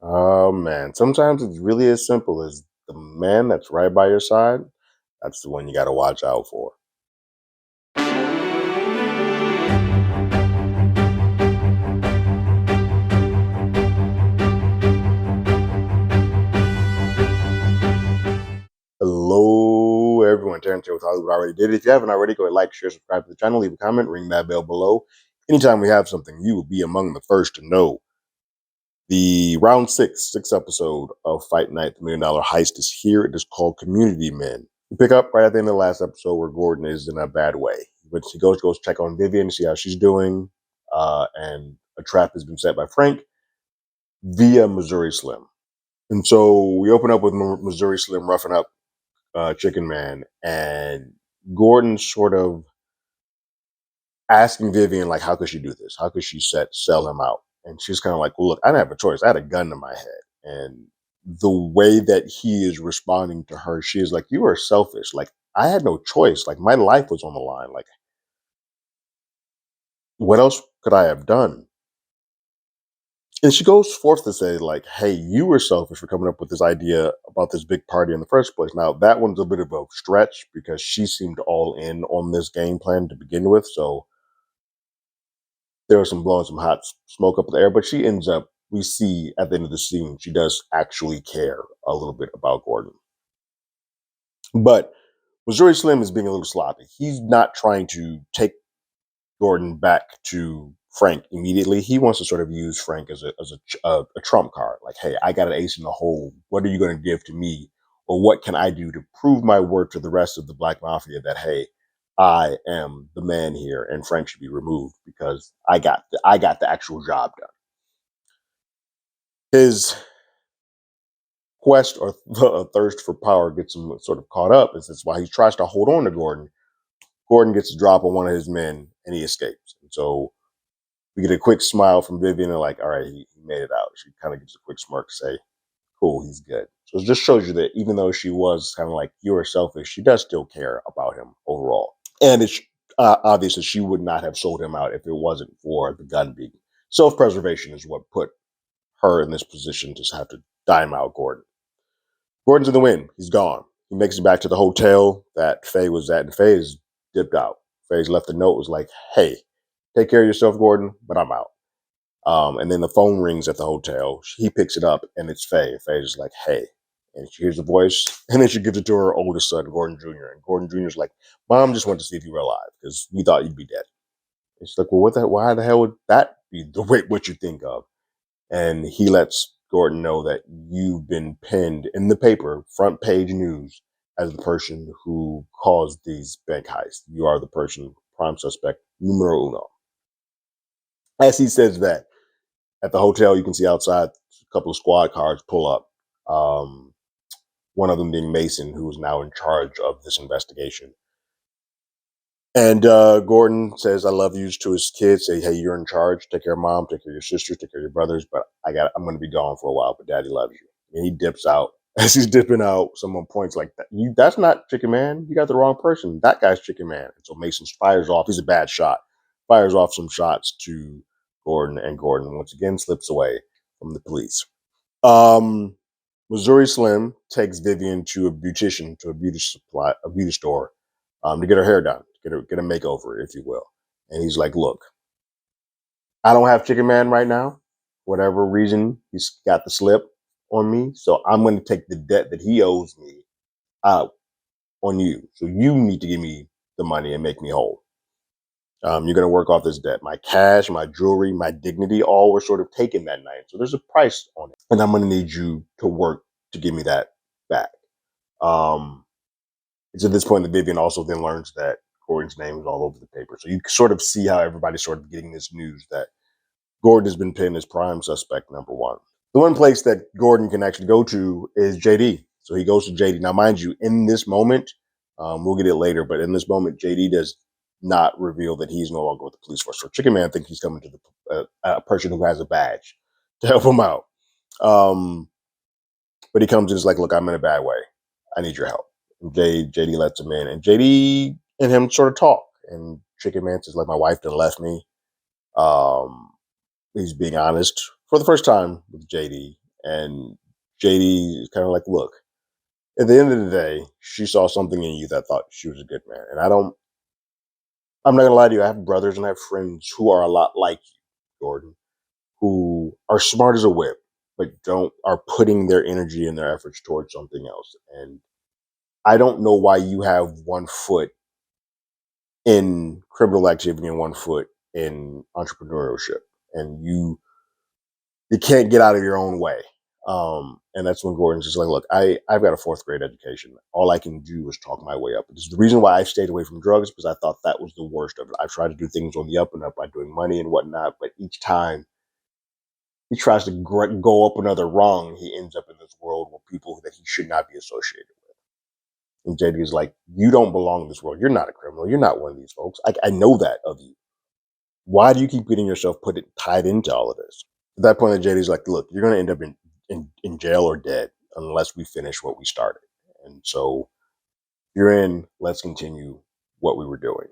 Oh man, sometimes it's really as simple as the man that's right by your side. That's the one you got to watch out for. Hello, everyone. Terrence here with Hollywood Already Did It. If you haven't already, go ahead, like, share, subscribe to the channel, leave a comment, ring that bell below. Anytime we have something, you will be among the first to know. The round sixth episode of Fight Night, the Million Dollar Heist is here. It is called Community Men. We pick up right at the end of the last episode where Gordon is in a bad way. But he goes check on Vivian, see how she's doing. And a trap has been set by Frank via Missouri Slim. And so we open up with Missouri Slim roughing up Chicken Man, and Gordon sort of asking Vivian, like, how could she do this? How could she sell him out? And she's kind of like, well, look, I didn't have a choice. I had a gun to my head. And the way that he is responding to her, she is like, you are selfish. Like, I had no choice. Like, my life was on the line. Like, what else could I have done? And she goes forth to say, like, hey, you were selfish for coming up with this idea about this big party in the first place. Now, that one's a bit of a stretch because she seemed all in on this game plan to begin with. So there was some blowing some hot smoke up in the air, but she ends up, we see at the end of the scene, she does actually care a little bit about Gordon. But Missouri Slim is being a little sloppy. He's not trying to take Gordon back to Frank immediately. He wants to sort of use Frank as a trump card. Like, hey, I got an ace in the hole. What are you going to give to me, or what can I do to prove my worth to the rest of the Black Mafia that hey, I am the man here, and Frank should be removed because I got the actual job done. His quest or thirst for power gets him sort of caught up. And that's why he tries to hold on to Gordon. Gordon gets a drop on one of his men, and he escapes. And so we get a quick smile from Vivian and like, all right, he made it out. She kind of gives a quick smirk to say, cool, he's good. So it just shows you that even though she was kind of like, you are selfish, she does still care about him overall. And it's obvious that she would not have sold him out if it wasn't for the gun being. Self-preservation is what put her in this position to have to dime out Gordon. Gordon's in the win. He's gone. He makes it back to the hotel that Faye was at, and Faye is dipped out. Faye's left a note, was like, hey, take care of yourself, Gordon, but I'm out. And then the phone rings at the hotel. He picks it up, and it's Faye. Faye's just like, hey. And she hears the voice, and then she gives it to her oldest son, Gordon Jr. And Gordon Jr.'s like, Mom just wanted to see if you were alive because we thought you'd be dead. And she's like, well, why the hell would that be the way what you think of? And he lets Gordon know that you've been pinned in the paper, front page news, as the person who caused these bank heists. You are the person, prime suspect numero uno. As he says that, at the hotel, you can see outside a couple of squad cars pull up. One of them being Mason, who is now in charge of this investigation. And Gordon says, "I love you" to his kids. Say, "Hey, you're in charge. Take care of mom. Take care of your sisters. Take care of your brothers. But I'm going to be gone for a while. But Daddy loves you." And he dips out. As he's dipping out, someone points like, "That's not Chicken Man. You got the wrong person. That guy's Chicken Man." And so Mason fires off. He's a bad shot. Fires off some shots to Gordon, and Gordon once again slips away from the police. Um, Missouri Slim takes Vivian to a beautician, to a beauty store, to get her hair done, get a makeover, if you will. And he's like, "Look, I don't have Chicken Man right now. Whatever reason, he's got the slip on me, so I'm going to take the debt that he owes me out on you. So you need to give me the money and make me whole. You're going to work off this debt. My cash, my jewelry, my dignity, all were sort of taken that night. So there's a price on it, and I'm going to need you to work to give me that back." Um, it's at this point that Vivian also then learns that Gordon's name is all over the paper. So you sort of see how everybody's sort of getting this news that Gordon has been pinned as prime suspect number one. The one place that Gordon can actually go to is JD. So he goes to JD. Now, mind you, in this moment, we'll get it later, but in this moment, JD does not reveal that he's no longer with the police force. So Chicken Man thinks he's coming to a person who has a badge to help him out. But he comes in and is like, "Look, I'm in a bad way. I need your help." And JD lets him in, and JD and him sort of talk. And Chicken Man says, like, "My wife done left me." Um, he's being honest for the first time with JD. And JD is kind of like, look, at the end of the day, she saw something in you that thought she was a good man. And I'm not gonna lie to you, I have brothers and I have friends who are a lot like you, Gordon, who are smart as a whip, but don't are putting their energy and their efforts towards something else. And I don't know why you have one foot in criminal activity and one foot in entrepreneurship, and you can't get out of your own way. And that's when Gordon's just like, look, I've got a fourth grade education. All I can do is talk my way up. This is the reason why I stayed away from drugs, because I thought that was the worst of it. I've tried to do things on the up and up by doing money and whatnot, but each time he tries to go up another rung, he ends up in this world where people that he should not be associated with. And JD is like, you don't belong in this world. You're not a criminal. You're not one of these folks. I know that of you. Why do you keep getting yourself tied into all of this? At that point, JD's like, look, you're going to end up in jail or dead unless we finish what we started. And so you're in, let's continue what we were doing.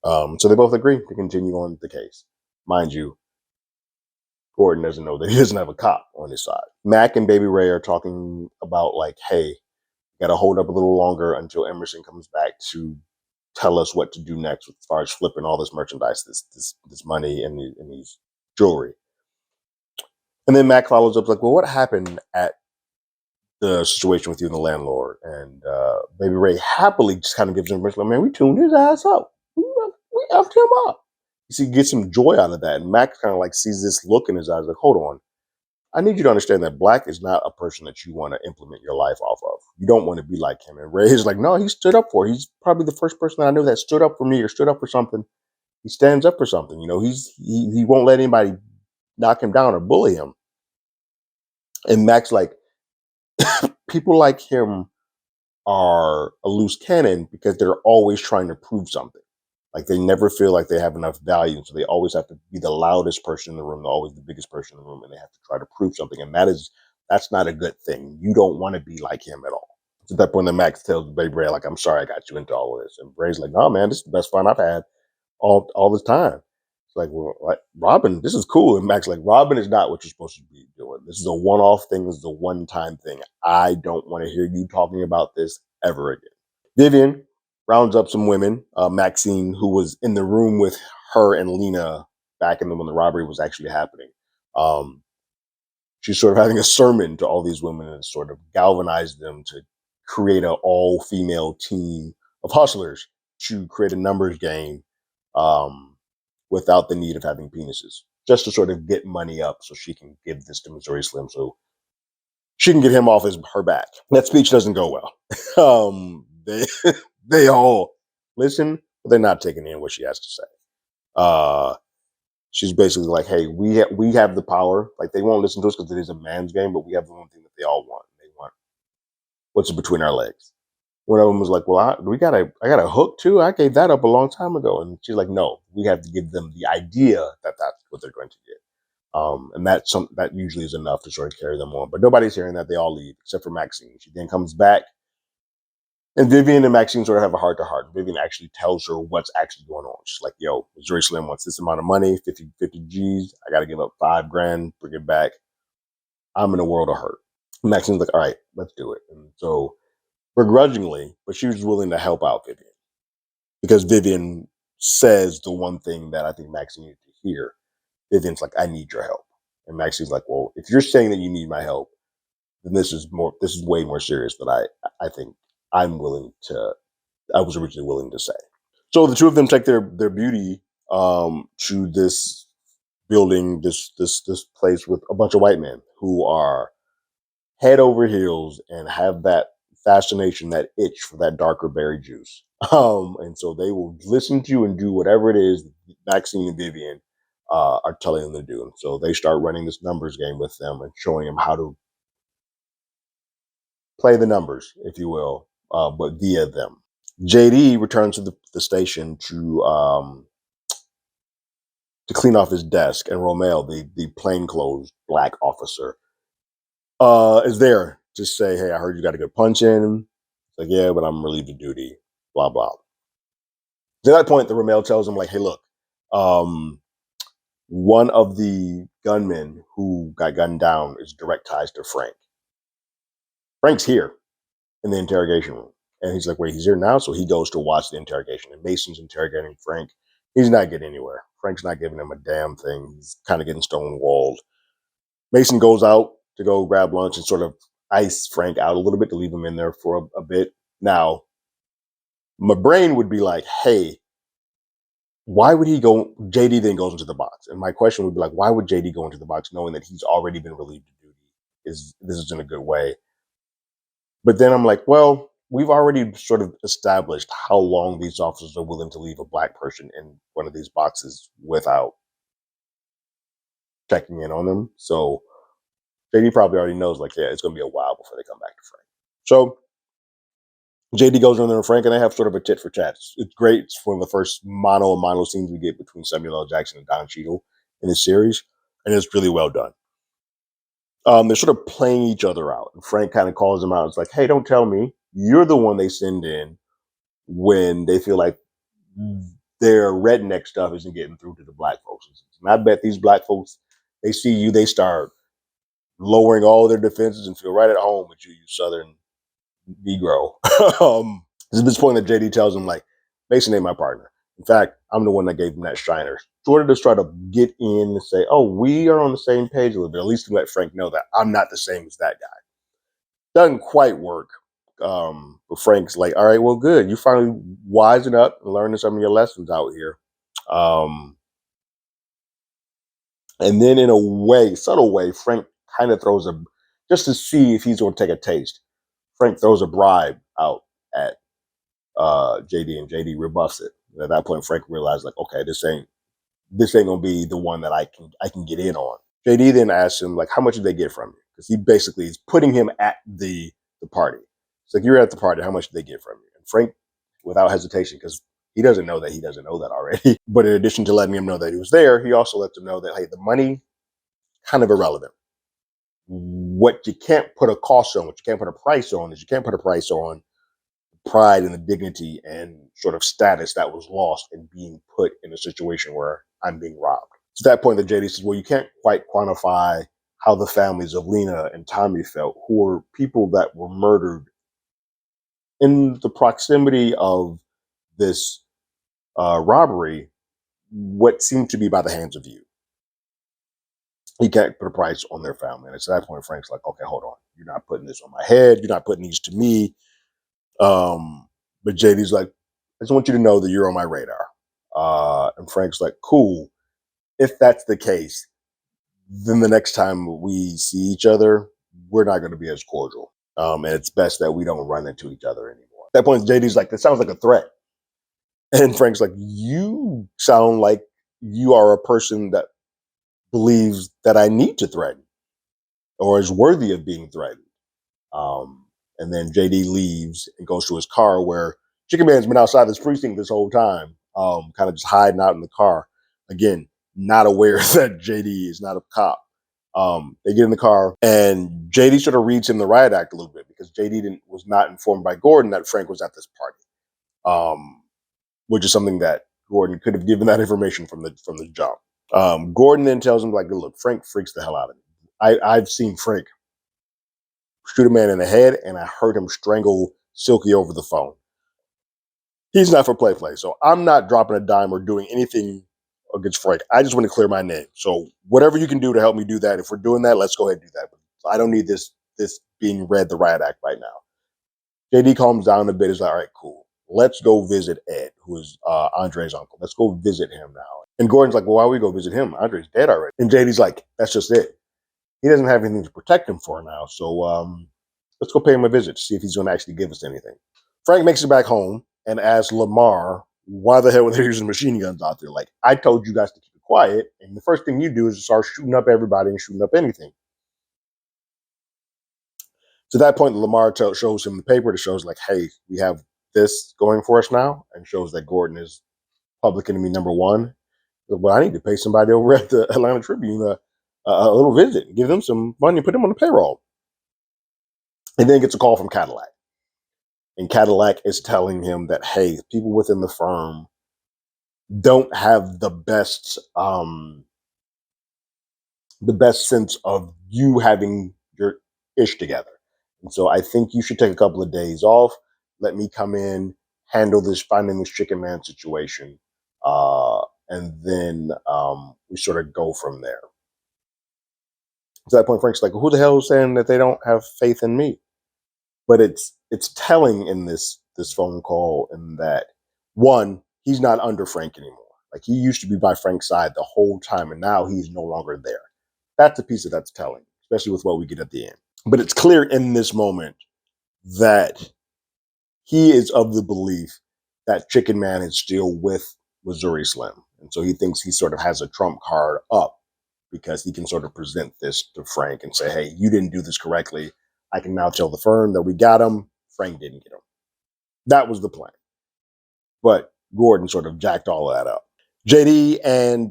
So they both agree to continue on the case. Mind you, Gordon doesn't know that he doesn't have a cop on his side. Mac and Baby Ray are talking about like, hey, got to hold up a little longer until Emerson comes back to tell us what to do next as far as flipping all this merchandise, this money and these jewelry. And then Mac follows up like, well, what happened at the situation with you and the landlord? And Baby Ray happily just kind of gives him like, man, we tuned his ass up. We effed him up. You see, get some joy out of that. And Mac kind of like sees this look in his eyes like, hold on. I need you to understand that Black is not a person that you want to implement your life off of. You don't want to be like him. And Ray is like, no, he stood up for it. He's probably the first person that I know that stood up for me or stood up for something. He stands up for something. You know, he won't let anybody knock him down or bully him. And Mac's like, people like him are a loose cannon because they're always trying to prove something. Like they never feel like they have enough value. So they always have to be the loudest person in the room, always the biggest person in the room, and they have to try to prove something. And that's not a good thing. You don't want to be like him at all. So at that point, the Max tells Baby Ray, like, I'm sorry I got you into all of this. And Ray's like, no, man, this is the best fun I've had all this time. It's like, well, like, Robin, this is cool. And Max like, Robin is not what you're supposed to be doing. This is a one-off thing. This is a one-time thing. I don't want to hear you talking about this ever again. Vivian rounds up some women. Maxine, who was in the room with her and Lena back in when the robbery was actually happening. She's sort of having a sermon to all these women and sort of galvanize them to create an all-female team of hustlers to create a numbers game without the need of having penises, just to sort of get money up so she can give this to Missouri Slim so she can get him off her back. That speech doesn't go well. They they all listen, but they're not taking in what she has to say. She's basically like, hey, we have the power. Like they won't listen to us because it is a man's game, but we have the one thing that they all want. They want what's between our legs. One of them was like, well, I got a hook too. I gave that up a long time ago. And she's like, no, we have to give them the idea that that's what they're going to get. And that usually is enough to sort of carry them on. But nobody's hearing that. They all leave except for Maxine. She then comes back. And Vivian and Maxine sort of have a heart to heart. Vivian actually tells her what's actually going on. She's like, yo, Missouri Slim wants this amount of money, 50 G's. I got to give up $5,000, bring it back. I'm in a world of hurt. Maxine's like, all right, let's do it. And so begrudgingly, but she was willing to help out Vivian because Vivian says the one thing that I think Maxine needed to hear. Vivian's like, I need your help. And Maxine's like, well, if you're saying that you need my help, then this is way more serious than I think I was originally willing to say. So the two of them take their beauty to this building, this place with a bunch of white men who are head over heels and have that fascination, that itch for that darker berry juice. And so they will listen to and do whatever it is Maxine and Vivian are telling them to do. And so they start running this numbers game with them and showing them how to play the numbers, if you will, but via them. JD returns to the station to clean off his desk, and Romeo, the plainclothes black officer, is there to say, "Hey, I heard you got a good punch in." It's like, yeah, but I'm relieved of duty. Blah blah. To that point, the Romeo tells him, like, "Hey, look, One of the gunmen who got gunned down is direct ties to Frank. Frank's here in the interrogation room. And he's like, wait, he's here now? So he goes to watch the interrogation. And Mason's interrogating Frank. He's not getting anywhere. Frank's not giving him a damn thing. He's kind of getting stonewalled. Mason goes out to go grab lunch and sort of ice Frank out a little bit to leave him in there for a bit. Now, my brain would be like, hey, why would he go? JD then goes into the box. And my question would be like, why would JD go into the box knowing that he's already been relieved of duty? This is in a good way. But then I'm like, well, we've already sort of established how long these officers are willing to leave a black person in one of these boxes without checking in on them. So JD probably already knows, like, yeah, it's going to be a while before they come back to Frank. So JD goes in there with Frank, and they have sort of a tit for tat. It's great. It's one of the first mono and mono scenes we get between Samuel L. Jackson and Don Cheadle in this series, and it's really well done. They're sort of playing each other out, and Frank kind of calls him out. It's like, hey, don't tell me. You're the one they send in when they feel like their redneck stuff isn't getting through to the black folks. And I bet these black folks, they see you, they start lowering all their defenses and feel right at home with you, you Southern Negro. There's this point that JD tells him, like, Mason ain't my partner. In fact, I'm the one that gave him that Shiner. Sort of just try to get in and say, oh, we are on the same page a little bit, at least to let Frank know that I'm not the same as that guy. Doesn't quite work. But Frank's like, all right, well, good. You finally wisen up and learning some of your lessons out here. And then in a way, subtle way, Frank kind of throws just to see if he's going to take a taste. Frank throws a bribe out at JD, and JD rebuffs it. And at that point, Frank realized, like, okay, this ain't gonna be the one that I can get in on. JD then asks him, like, how much did they get from you? Because he basically is putting him at the party. It's like, you're at the party, how much did they get from you? And Frank, without hesitation, because he doesn't know that already. But in addition to letting him know that he was there, he also lets him know that, hey, the money, kind of irrelevant. What you can't put a cost on, what you can't put a price on, is you can't put a price on pride and the dignity and sort of status that was lost in being put in a situation where I'm being robbed. It's at that point that JD says, well, you can't quite quantify how the families of Lena and Tommy felt, who were people that were murdered in the proximity of this robbery, what seemed to be by the hands of you. He can't put a price on their family. And it's at that point Frank's like, okay, hold on. You're not putting this on my head. You're not putting these to me. But JD's like, I just want you to know that you're on my radar. And Frank's like, cool. If that's the case, then the next time we see each other, we're not going to be as cordial. And it's best that we don't run into each other anymore. At that point, JD's like, that sounds like a threat. And Frank's like, you sound like you are a person that believes that I need to threaten or is worthy of being threatened. And then JD leaves and goes to his car, where Chicken Man's been outside this precinct this whole time, kind of just hiding out in the car. Again, not aware that JD is not a cop. They get in the car, and JD sort of reads him the riot act a little bit, because JD was not informed by Gordon that Frank was at this party, which is something that Gordon could have given that information from the jump. Gordon then tells him, like, look, Frank freaks the hell out of me. I've seen Frank shoot a man in the head, and I heard him strangle Silky over the phone. He's not for play. So I'm not dropping a dime or doing anything against Frank. I just want to clear my name. So whatever you can do to help me do that, if we're doing that, let's go ahead and do that. But I don't need this being read the riot act right now. JD calms down a bit. He's like, all right, cool. Let's go visit Ed, who is Andre's uncle. Let's go visit him now. And Gordon's like, well, why we go visit him? Andre's dead already. And JD's like, that's just it. He doesn't have anything to protect him for now. So let's go pay him a visit to see if he's going to actually give us anything. Frank makes it back home and asks Lamar, why the hell were they using machine guns out there? Like, I told you guys to keep it quiet, and the first thing you do is start shooting up everybody and shooting up anything. To that point, Lamar shows him the paper that shows, like, hey, we have this going for us now, and shows that Gordon is public enemy number one. Well, I need to pay somebody over at the Atlanta Tribune a little visit and give them some money and put them on the payroll. And then gets a call from Cadillac. And Cadillac is telling him that, hey, people within the firm don't have the best the best sense of you having your ish together. And so I think you should take a couple of days off. Let me come in, handle this finding this chicken man situation, and then we sort of go from there. To that point, Frank's like, "Who the hell is saying that they don't have faith in me?" But it's telling in this phone call in that one, he's not under Frank anymore. Like he used to be by Frank's side the whole time, and now he's no longer there. That's a piece that's telling, especially with what we get at the end. But it's clear in this moment that he is of the belief that Chicken Man is still with Missouri Slim. And so he thinks he sort of has a trump card up because he can sort of present this to Frank and say, hey, you didn't do this correctly. I can now tell the firm that we got him. Frank didn't get him. That was the plan. But Gordon sort of jacked all of that up. JD and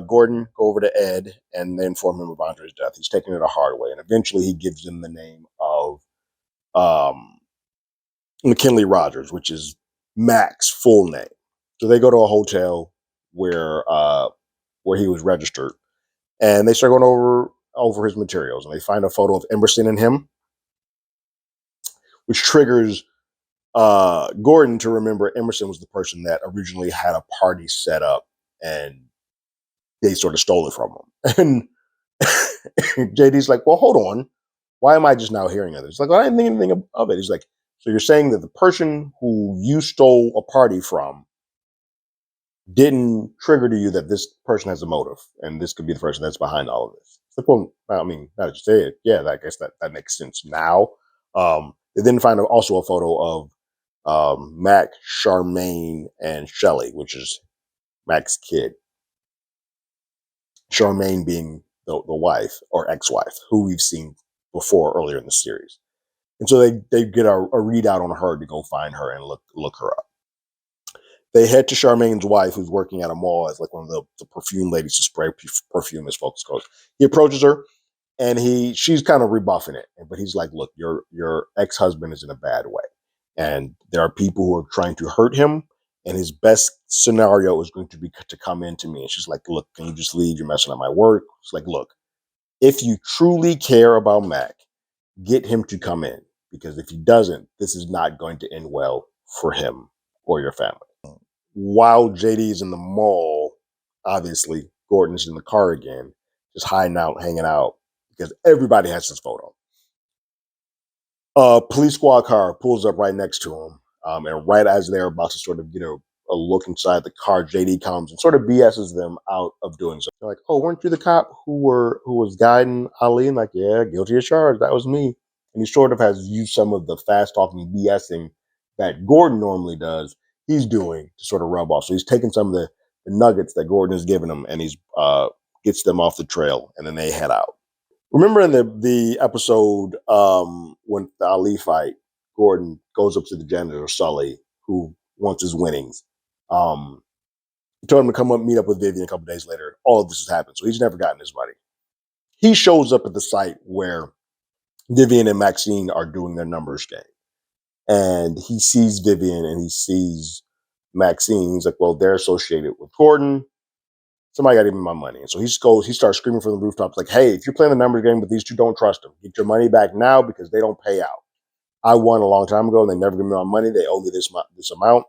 Gordon go over to Ed and they inform him of Andre's death. He's taking it a hard way. And eventually he gives them the name of McKinley Rogers, which is Mac's full name. So they go to a hotel where he was registered, and they start going over his materials, and they find a photo of Emerson and him, which triggers Gordon to remember Emerson was the person that originally had a party set up, and they sort of stole it from him. And JD's like, "Well, hold on, why am I just now hearing of this?" Like, well, I didn't think anything of it. He's like, so you're saying that the person who you stole a party from didn't trigger to you that this person has a motive and this could be the person that's behind all of this? It's like, well, I mean, now that you say it, yeah, I guess that makes sense now. They then find also a photo of Mac, Charmaine, and Shelly, which is Mac's kid. Charmaine being the wife or ex-wife who we've seen before earlier in the series. And so they get a readout on her to go find her and look her up. They head to Charmaine's wife, who's working at a mall as like one of the perfume ladies to spray perfume, as folks call it. He approaches her, and she's kind of rebuffing it, but he's like, "Look, your ex-husband is in a bad way, and there are people who are trying to hurt him, and his best scenario is going to be to come into me." And she's like, "Look, can you just leave? You're messing up my work." It's like, "Look, if you truly care about Mac, get him to come in, because if he doesn't, this is not going to end well for him or your family." While JD is in the mall, obviously Gordon's in the car again, just hiding out, hanging out, because everybody has his photo. Police squad car pulls up right next to him, and right as they're about to sort of get a look inside the car, JD comes and sort of BS's them out of doing so. They're like, "Oh, weren't you the cop who was guiding Ali?" And like, "Yeah, guilty as charged. That was me." And he sort of has used some of the fast talking BSing that Gordon normally does. He's doing to sort of rub off. So he's taking some of the nuggets that Gordon has given him, and he's gets them off the trail, and then they head out. Remember in the episode when the Ali fight, Gordon goes up to the janitor Sully, who wants his winnings. He told him to come up, meet up with Vivian a couple days later. All of this has happened, so he's never gotten his money. He shows up at the site where Vivian and Maxine are doing their numbers game, and he sees Vivian and he sees Maxine. He's like, "Well, they're associated with Gordon. Somebody got to give me my money." And so he starts screaming from the rooftops, like, "Hey, if you're playing the numbers game with these two, don't trust them. Get your money back now because they don't pay out. I won a long time ago and they never give me my money. They owe me this amount."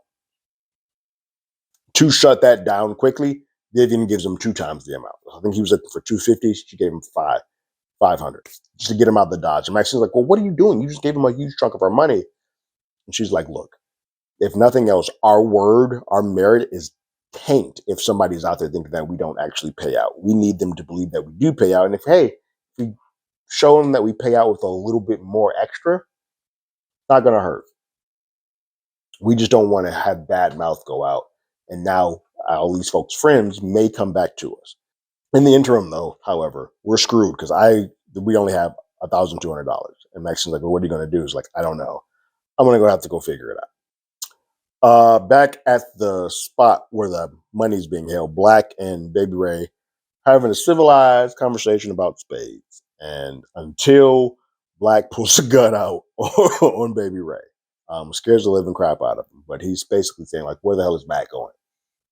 To shut that down quickly, Vivian gives him 2 times the amount. I think he was looking for 250. She gave him 500 just to get him out of the Dodge. And Maxine's like, "Well, what are you doing? You just gave him a huge chunk of our money." And she's like, "Look, if nothing else, our word, our merit is taint if somebody's out there thinking that we don't actually pay out. We need them to believe that we do pay out. And if we show them that we pay out with a little bit more extra, it's not going to hurt. We just don't want to have bad mouth go out. And now all these folks' friends may come back to us. In the interim, though, however, we're screwed because we only have $1,200." And Maxine's like, "Well, what are you going to do?" He's like, "I don't know. I'm going to have to go figure it out." Back at the spot where the money's being held, Black and Baby Ray having a civilized conversation about spades. And until Black pulls a gun out on Baby Ray, scares the living crap out of him. But he's basically saying, like, where the hell is Mac going?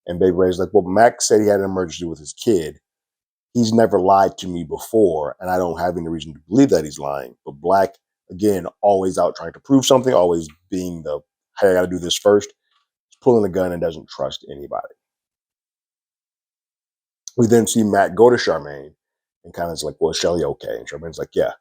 And Baby Ray's like, well, Mac said he had an emergency with his kid. he's never lied to me before, and I don't have any reason to believe that he's lying. But Black, again, always out trying to prove something, always being the, hey, I got to do this first. He's pulling a gun and doesn't trust anybody. We then see Matt go to Charmaine and kind of is like, well, is Shelly okay? And Charmaine's like, yeah,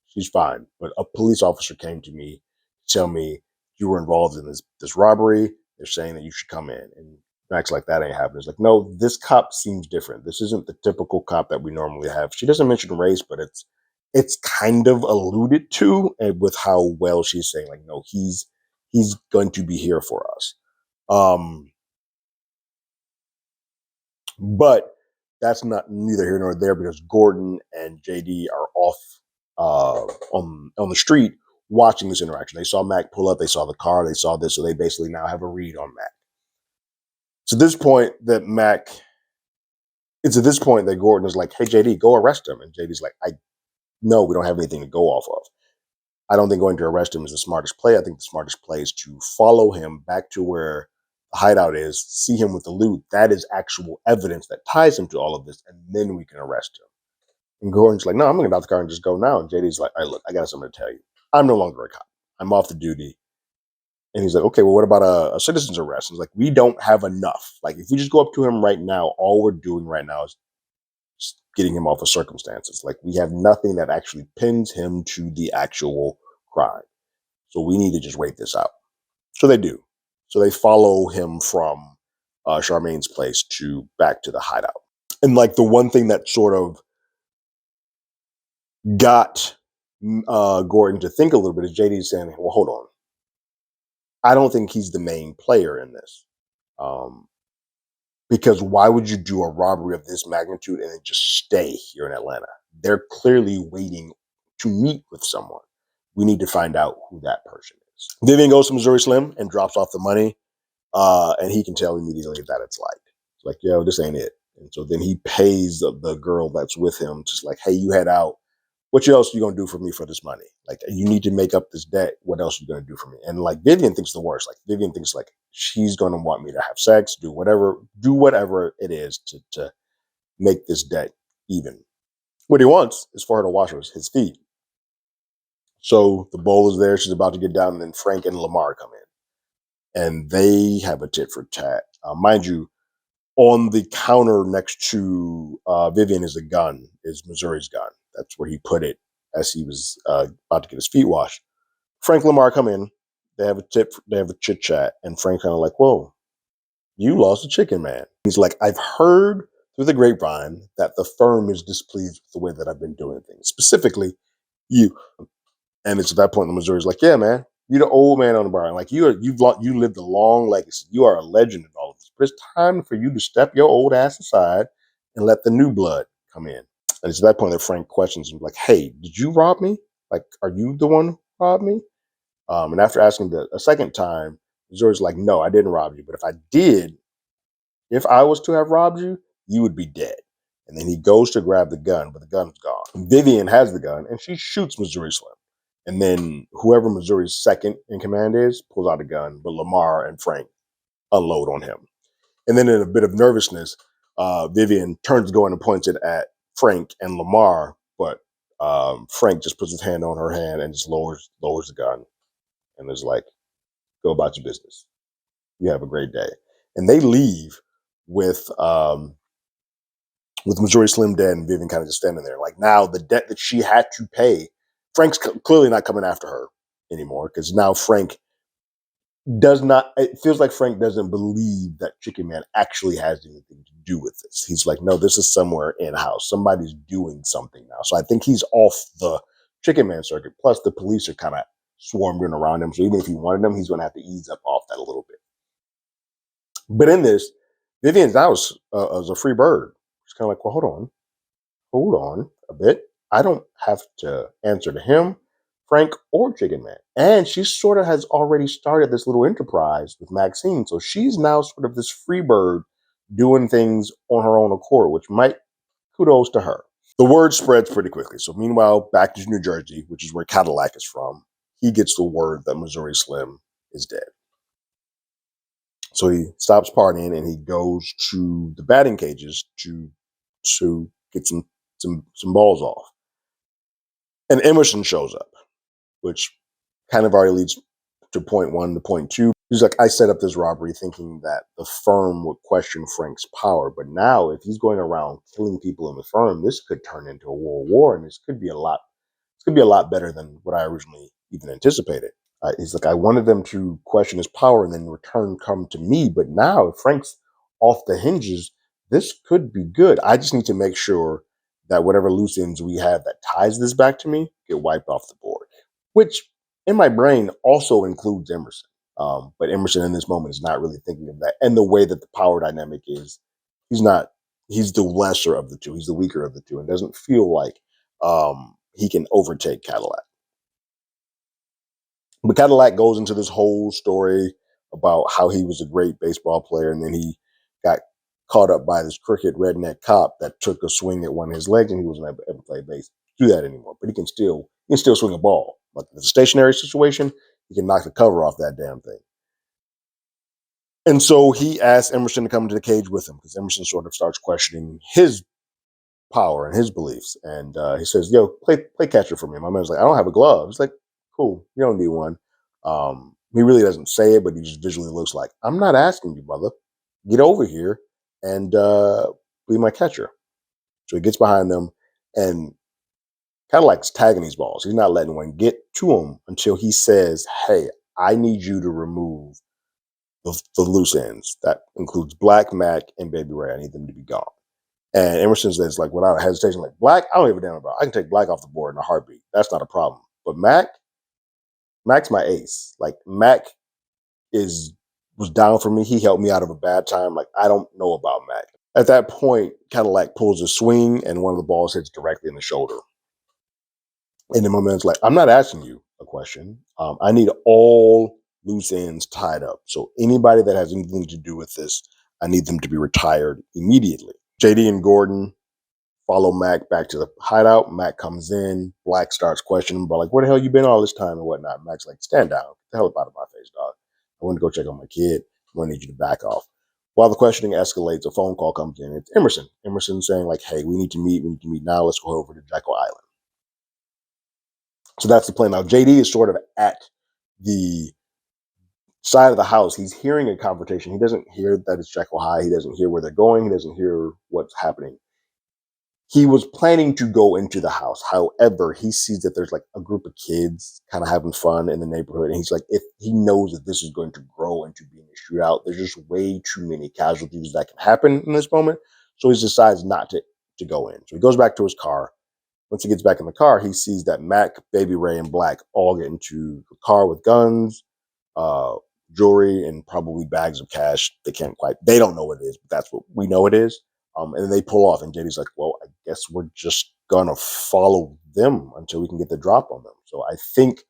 she's fine. But a police officer came to me to tell me you were involved in this robbery. They're saying that you should come in. And Max like, that ain't happening. It's like, no, this cop seems different. This isn't the typical cop that we normally have. She doesn't mention race, but it's kind of alluded to, and with how well she's saying, like, no, he's going to be here for us. But that's not neither here nor there, because Gordon and JD are off on the street watching this interaction. They saw Mac pull up, they saw the car, they saw this, so they basically now have a read on Mac. So this point that Mac, it's at this point that Gordon is like, hey JD, go arrest him. And JD's like, no, we don't have anything to go off of. I don't think going to arrest him is the smartest play. I think the smartest play is to follow him back to where the hideout is, see him with the loot. That is actual evidence that ties him to all of this, and then we can arrest him. And Gordon's like, no, I'm going to get out the car and just go now. And JD's like, all right, look, I got something to tell you. I'm no longer a cop. I'm off the duty. And he's like, okay, well, what about a citizen's arrest? And he's like, we don't have enough. Like, if we just go up to him right now, all we're doing right now is just getting him off of circumstances. Like, we have nothing that actually pins him to the actual crime. So we need to just wait this out. So they do. So they follow him from Charmaine's place back to the hideout. And like the one thing that sort of got Gordon to think a little bit is JD saying, well, hold on. I don't think he's the main player in this. Because why would you do a robbery of this magnitude and then just stay here in Atlanta? They're clearly waiting to meet with someone. We need to find out who that person is. Vivian goes to Missouri Slim and drops off the money. And he can tell immediately that it's light. It's like, yo, this ain't it. And so then he pays the girl that's with him, just like, hey, you head out. What else are you gonna do for me for this money? Like, you need to make up this debt. What else are you gonna do for me? And like Vivian thinks the worst. Like Vivian thinks like she's gonna want me to have sex, do whatever it is to make this debt even. What he wants is for her to wash his feet. So the bowl is there. She's about to get down, and then Frank and Lamar come in, and they have a tit for tat. Mind you, on the counter next to Vivian is Missouri's gun. That's where he put it as he was about to get his feet washed. Frank and Lamar come in. They have a chit chat, and Frank kind of like, whoa, you lost a chicken, man. He's like, I've heard through the grapevine that the firm is displeased with the way that I've been doing things, specifically you. And it's at that point the Missouri's like, yeah, man, you're the old man on the bar. Like you lived a long legacy. You are a legend in all of this. But it's time for you to step your old ass aside and let the new blood come in. And it's at that point that Frank questions him, like, hey, did you rob me? Like, are you the one who robbed me? And after asking a second time, Missouri's like, no, I didn't rob you. But if I was to have robbed you, you would be dead. And then he goes to grab the gun, but the gun's gone. Vivian has the gun, and she shoots Missouri Slim. And then whoever Missouri's second in command is pulls out a gun, but Lamar and Frank unload on him. And then in a bit of nervousness, Vivian turns to go and points it at Frank and Lamar, but Frank just puts his hand on her hand and just lowers the gun and is like, go about your business. You have a great day. And they leave with Missouri Slim dead and Vivian kind of just standing there. Like, now the debt that she had to pay, Frank's clearly not coming after her anymore, because now Frank it feels like Frank doesn't believe that Chicken Man actually has anything to do with this. He's like, no, this is somewhere in-house. Somebody's doing something now. So I think he's off the Chicken Man circuit. Plus the police are kind of swarmed in around him. So even if he wanted them, he's going to have to ease up off that a little bit. But in this, Vivian's now is a free bird. She's kind of like, well, hold on a bit. I don't have to answer to him, Frank, or Chicken Man. And she sort of has already started this little enterprise with Maxine. So she's now sort of this free bird doing things on her own accord, which might kudos to her. The word spreads pretty quickly. So meanwhile, back to New Jersey, which is where Cadillac is from, he gets the word that Missouri Slim is dead. So he stops partying and he goes to the batting cages to get some balls off. And Emerson shows up, which kind of already leads to point one to point two. He's like, I set up this robbery thinking that the firm would question Frank's power. But now, if he's going around killing people in the firm, this could turn into a world war. And this could be a lot. This could be a lot better than what I originally even anticipated. He's like, I wanted them to question his power and then in return come to me. But now, if Frank's off the hinges, this could be good. I just need to make sure that whatever loose ends we have that ties this back to me get wiped off the board, which in my brain also includes Emerson. But Emerson in this moment is not really thinking of that. And the way that the power dynamic is, he's not, he's the lesser of the two. He's the weaker of the two and doesn't feel like he can overtake Cadillac. But Cadillac goes into this whole story about how he was a great baseball player and then he got caught up by this crooked redneck cop that took a swing at one of his legs and he wasn't able to ever play base do that anymore. But he can still swing a ball. Like in a stationary situation, he can knock the cover off that damn thing. And so he asked Emerson to come into the cage with him because Emerson sort of starts questioning his power and his beliefs. And he says, yo, play catcher for me. My man's like, I don't have a glove. He's like, cool, you don't need one. He really doesn't say it, but he just visually looks like, I'm not asking you, brother. Get over here and be my catcher. So he gets behind them and kind of like tagging these balls. He's not letting one get to him until he says, hey, I need you to remove the loose ends. That includes Black, Mac, and Baby Ray. I need them to be gone. And Emerson says, like, without hesitation, like, Black, I don't give a damn about. I can take Black off the board in a heartbeat. That's not a problem. But Mac's my ace. Like, Mac was down for me. He helped me out of a bad time. Like, I don't know about Mac. At that point, Cadillac pulls a swing, and one of the balls hits directly in the shoulder. And then my man's like, I'm not asking you a question. I need all loose ends tied up. So anybody that has anything to do with this, I need them to be retired immediately. JD and Gordon follow Mac back to the hideout. Mac comes in. Black starts questioning him about like, where the hell you been all this time and whatnot. Mac's like, stand down. Get the hell up out of my face, dog. I want to go check on my kid. I'm going to need you to back off. While the questioning escalates, a phone call comes in. It's Emerson. Emerson saying like, hey, we need to meet. We need to meet now. Let's go over to Jekyll Island. So that's the plan. Now, JD is sort of at the side of the house. He's hearing a confrontation. He doesn't hear that it's Jekyll High. He doesn't hear where they're going. He doesn't hear what's happening. He was planning to go into the house. However, he sees that there's like a group of kids kind of having fun in the neighborhood. And he's like, if he knows that this is going to grow into being a shootout, there's just way too many casualties that can happen in this moment. So he decides not to go in. So he goes back to his car. Once he gets back in the car, he sees that Mac, Baby Ray, and Black all get into the car with guns, jewelry, and probably bags of cash. They don't know what it is, but that's what we know it is. And then they pull off, and JD's like, well, I guess we're just going to follow them until we can get the drop on them. So I think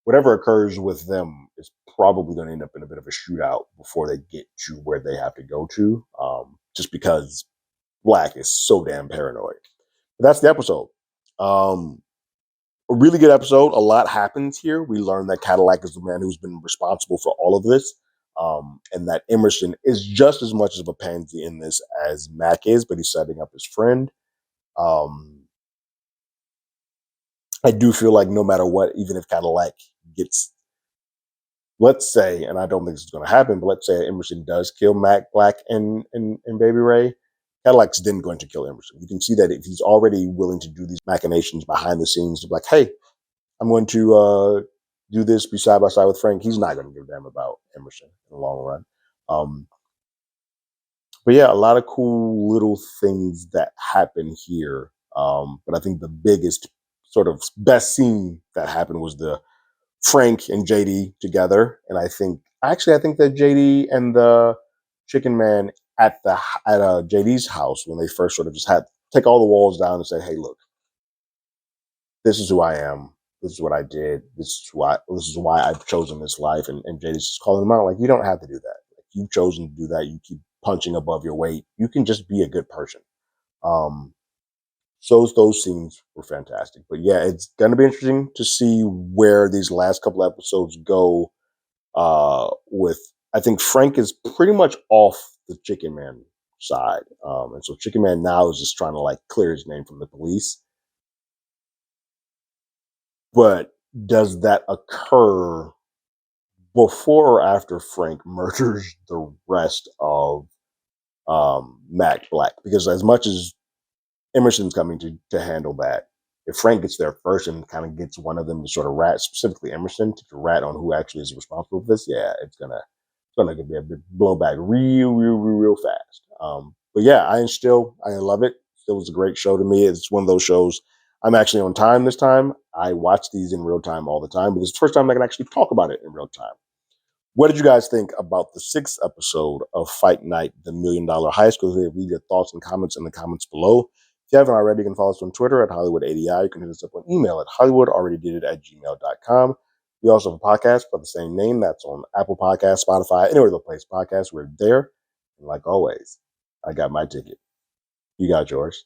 whatever occurs with them is probably going to end up in a bit of a shootout before they get to where they have to go to, just because Black is so damn paranoid. But that's the episode. A really good episode. A lot happens here. We learn that Cadillac is the man who's been responsible for all of this. And that Emerson is just as much of a pansy in this as Mac is, but he's setting up his friend. I do feel like no matter what, even if Cadillac gets, let's say, and I don't think this is going to happen, but let's say Emerson does kill Mac, Black, and Baby Ray, Cadillac's then going to kill Emerson. You can see that if he's already willing to do these machinations behind the scenes, to be like, hey, I'm going to do this, be side by side with Frank, he's not going to give a damn about Emerson in the long run. But yeah, a lot of cool little things that happen here. But I think the biggest sort of best scene that happened was the Frank and JD together. And I think that JD and the Chicken Man at JD's house, when they first sort of just had take all the walls down and say, hey, look, this is who I am. This is what I did. This is why I've chosen this life. And JD's just calling him out like, you don't have to do that. Like, you've chosen to do that. You keep punching above your weight. You can just be a good person. So those scenes were fantastic. But yeah, it's going to be interesting to see where these last couple episodes go with, I think Frank is pretty much off the Chicken Man side. And so Chicken Man now is just trying to like clear his name from the police. But does that occur before or after Frank murders the rest of Mac Black? Because as much as Emerson's coming to handle that, if Frank gets there first and kind of gets one of them to sort of rat, specifically Emerson, to rat on who actually is responsible for this, yeah, it's gonna be a big blowback real fast. But yeah, I love it. It was a great show to me. It's one of those shows. I'm actually on time this time. I watch these in real time all the time, but it's the first time I can actually talk about it in real time. What did you guys think about the sixth episode of Fight Night, the Million Dollar Heist? Go ahead and leave your thoughts and comments in the comments below. If you haven't already, you can follow us on Twitter at HollywoodADI. You can hit us up on email at HollywoodAlreadyDidIt@gmail.com. We also have a podcast by the same name. That's on Apple Podcasts, Spotify, anywhere the place podcasts. We're there. And like always, I got my ticket. You got yours.